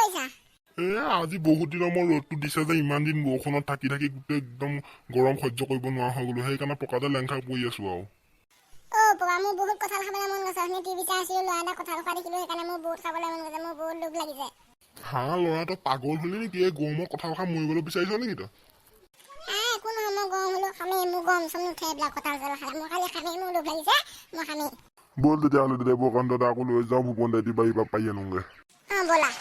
কৰিছা? আজি বহুত দিনৰ মই ৰ'দটো দিছে যে ইমান দিন বৰষুণত থাকি থাকি গোটেই একদম গৰম সহ্য কৰিব নোৱাৰা হৈ গ'লো সেইকাৰণে পকাতে লেংখাই পৰি আছো আৰু বাবা মোৰ বহুত কঁঠাল খাবলৈ মন গৈছে। আমি টিভি চাই আছিলো, ল'ৰা এটা কঁঠাল খোৱা দেখিলো, সেইকাৰণে মোৰ বহুত খাবলৈ মন গৈছে। মোৰ বহুত লোভ লাগিছে। ল'ৰা তই পাগল হলি নেকি? এই গৰমত কঁঠাল খাই মৰিবলৈ বিচাৰিছ নেকি তই? একো নহয়, মই গৰম হ'লেও খামেই। মোৰ গৰম চম নুঠে এইবিলাক কঁঠাল চল খালে। মই খালি খামেই, মোৰ লোভ লাগিছে, মই খামেই। ব'ল তেতিয়াহ'লে দেৱকান্ত দা আকৌ লৈ যাওঁ, ভূপন দাইটি বাৰীৰ পৰা পাৰি আনোগে। ব'লা।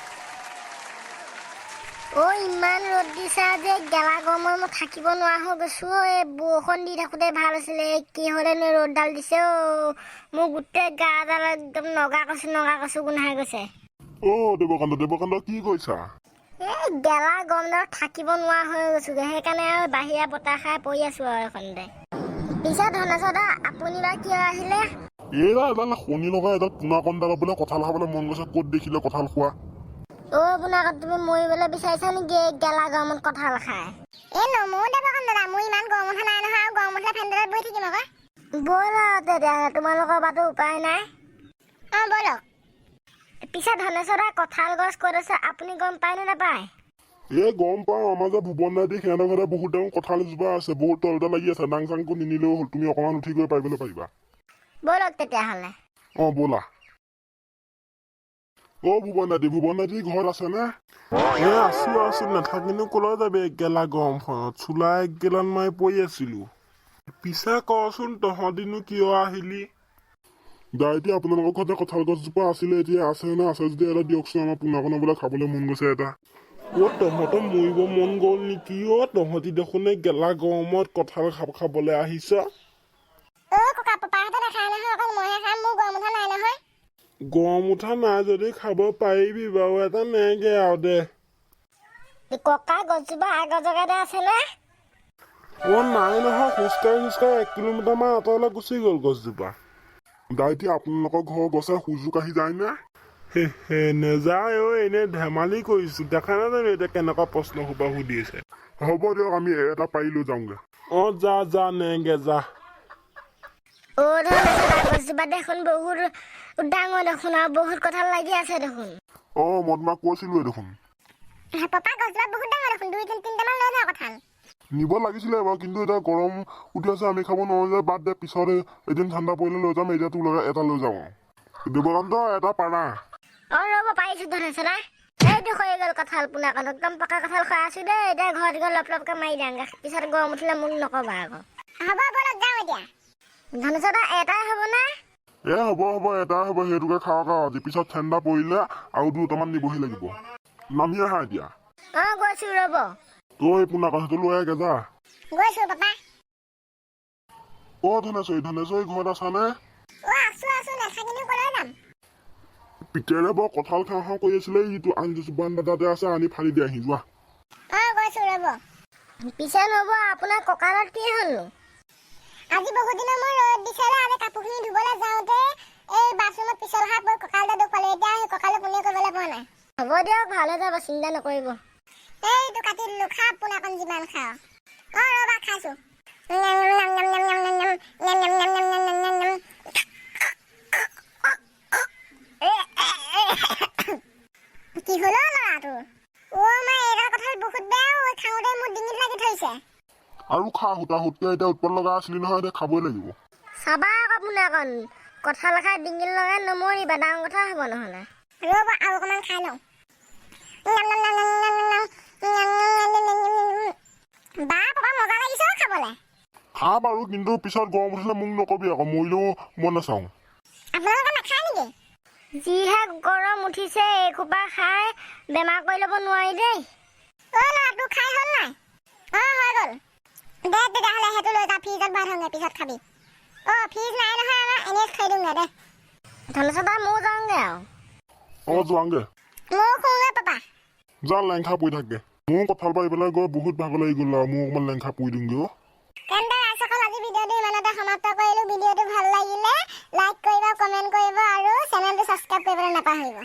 ইমান ৰ'দ দিছে আজি, গেলা গৰমত মই থাকিব নোৱাৰা হৈ গৈছো। এই বৰষুণ দি থাকোঁতে ভাল আছিলে, কি হ'লেনো ৰ'দডাল দিছে মোৰ গোটেই গাডাল একদম নগা কচু গোন্ধাই গৈছে। দেৱকান্ত কি কৈছা? এই গেলা গৰমডালত থাকিব নোৱাৰা হৈ গৈছোগে, সেইকাৰণে আৰু বাহিৰা বতাহ খাই পৰি আছো আৰু এইখনতে। পিছে ধনেশ্বৰ দা, আপুনি বা কিয় আহিলে? এডাল শনি লগা এডাল পোনাকণডালত বোলে কঁঠাল খাবলৈ মন গৈছে। ক'ত দেখিলে কঁঠাল খোৱা? পোনাকত তুমি মৰিবলৈ বিচাৰিছা নেকি গেলা গৰমত কঁঠাল খাই? নমৰো দেৱকান্ত দা, মোৰ ইমান গৰম উঠা নাই নহয়, আৰু গৰম উঠিলে ফেনডালত বহি থাকিম আকৌ। ব'ল আৰু তেতিয়াহ'লে, তোমালোকৰ বাটো উপায় নাই। ব'লক। পিছে ধনেশ্বৰ দা, কঁঠাল গছ ক'ত আছে আপুনি গম পায় নে নাপায়? গম পাওঁ, আমাৰ যে ভূপন দাইটি সিহঁতৰ ঘৰতে বহুত ডাঙৰ কঁঠাল এজোপা আছে, বহুত তলতে লাগি আছে। ডাং চাংকো নিনিলেও হ'ল, তুমি অকণমান উঠি গৈ পাৰিবলৈ পাৰিবা। ব'লক তেতিয়াহ'লে। ব'লা। ভূপন দাইটি ঘৰত আছে নে? আছো নাথাকিনো কলৈ যাবি গেলা গৰমখনত। চোলা একগেলান মাৰি পৰি আছিলো। পিছে কচোন তহঁতিনো কিয় আহিলি? দাইটি আপোনালোকৰ ঘৰতে কঁঠাল গছজোপা আছিলে, এতিয়া আছে নে? আছে যদি এটা দিয়কচোন, আমাৰ পোনাকণৰ বোলে খাবলৈ মন গৈছে এটা। তহঁতৰ মৰিব মন গ'ল নেকি? তহঁতি দেখোন এই গেলা গৰমত কঁঠাল খাবলৈ আহিছ। ককা পাপাহঁতে নাখায় নহয়, অকল মইহে খাম। মোৰ গৰম উঠা নাই নহয়। গৰম উঠা নাই যদি খাব পাৰিবি বাৰু, এটা নেগে আৰু দে। ককা গছজোপা আগৰ জেগাতে আছে নে? নাই নহয়, খোজকাঢ়ি 1 কিলোমিটাৰ মান আঁতৰলৈ গুচি গ'ল গছজোপা। দাইটি আপোনালোকৰ ঘৰৰ গছে সুযোগ আহি যায় নে? নেযায় এনেই ধেমালি কৰিছো। দেখা নাই জানো এতিয়া কেনেকুৱা প্ৰশ্ন সোপা সুধিছে। হ'ব দিয়ক, আমি এটা পাৰি লৈ যাওঁগে। যা নেগে যা। গছজোপা দেখোন বহুত ডাঙৰ দেখোন, আৰু বহুত কঁঠাল লাগি আছে দেখোন। মই তোমাক কৈছিলোৱে দেখোন। পাপা গছজোপা বহুত ডাঙৰ দেখোন, 2-3টামান লৈ যাওঁ কঁঠাল। নিব লাগিছিলে বাৰু, কিন্তু এতিয়া গৰম উঠি আছে, আমি খাব নোৱাৰো যে। বাদ দে, পিছত এদিন ঠাণ্ডা পৰিলে লৈ যাম। এতিয়া তোৰ লগত এটা লৈ যাওঁ। দেৱকান্ত এটা পাৰা। ৰ'ব, পাৰিছো ধনেশ্বৰ দা। এইটো হৈ গ'ল কঁঠাল পোনাকণ, একদম পকা কঁঠাল খাই আছো দেই। এতিয়া ঘৰত গৈ লপকে মাৰি দিয়াংগে, পিছত গৰম উঠিলে মোক নকবা আকৌ। হ'ব ব'লক, যাওঁ এতিয়া। ধনেশ্বৰ দা, এটাই হ'বনে? হ'ব এটাই হ'ব, সেইটোকে খাওক আৰু আজি। পিছত ঠাণ্ডা পৰিলে আৰু 2টামান নিবহি লাগিব। নামি আহা এতিয়া। গৈছো ৰ'ব। তই পোনাকণটো লৈ আগে যা। গৈছো পাপা। ধনেশ্বৰী ঘৰত আছানে? আছো, নাথাকিনো কলৈ যাম। পিতেৰে বৰ কঁঠাল খাওঁ কৰি আছিলে, ইটো আন দাদাতে আছে, আনি ফালি দিয়া আহি যোৱা। গৈছো ৰ'ব। পিছে নব, আপোনাৰ কঁকালত কি হ'লনো? আজি বহুত দিনৰ মই ৰ'দ দিছে, আমি কাপোৰখিনি ধুবলৈ যাওঁতে এই বাথৰুমত পিছল খাই পৰি কঁকালতে দুখ পালো। এতিয়া সেই কঁকালে পোনে কৰিবলৈ পোৱা নাই। হ'ব দিয়ক, ভাল হৈ যাব, চিন্তা নকৰিব। এইটো কাটি দিলো, খা পোনাকণ যিমান খাওঁ। ৰ'বা, খাইছো। কি হলো ল'ৰাটোৰ? এইডাল কঁঠাল বহুত বেয়া, খাওঁতে মোৰ ডিঙিত লাগি ধৰিছে। আৰু খা হুতকে, এতিয়া উৎপাত লগা আছিলি নহয়, এতিয়া খাবই লাগিব। চাবা আকৌ পোনাকণ, কঁঠাল খাই ডিঙিত লগাই নমৰিবা, ডাঙৰ কথা হ'ব নহ'লে। ৰ'ব, আৰু অকণমান খাই লওঁ। পাপা মজা লাগিছে খাবলে। খা বাৰু, কিন্তু পিছত গৰম উঠিলে মোক নকবি আকৌ, মৰিলেও মই নাচাওঁ। আপোনালোকে নাখায় নেকি? যিহে গৰম উঠিছে, এইসোপা খাই বেমাৰ কৰি ল'ব নোৱাৰি দেই। ল'ৰাটো খাই হ'ল নাই? হৈ গ'ল। দে তেতিয়াহ'লে সেইটো লৈ যা, ফ্ৰিজত ভৰাই থওঁগে, পিছত খাবি। ফ্ৰিজ নাই নহয় আমাৰ, এনেই খাই দিওঁগে দে। ধনেশ্বৰ দা, ময়ো যাওঁগে আৰু। যোৱাংগে। ময়ো শুওঁগে পাপা। যা, লেংখা পৰি থাকগে। মোৰ কঁঠাল পাৰিবলৈ গৈ বহুত ভাগৰ লাগি গ'ল আৰু, মোৰ অকণমান লেংখা পৰি দিওঁগে। তেন্তে ৰাইজসকল, আজি ভিডিঅ'টো ইমানতে সমাপ্ত কৰিলো। ভিডিঅ'টো ভাল লাগিলে লাইক কৰিব, কমেণ্ট কৰিব আৰু চেনেলটো ছাবস্ক্ৰাইব কৰিবলৈ নাপাহৰিব।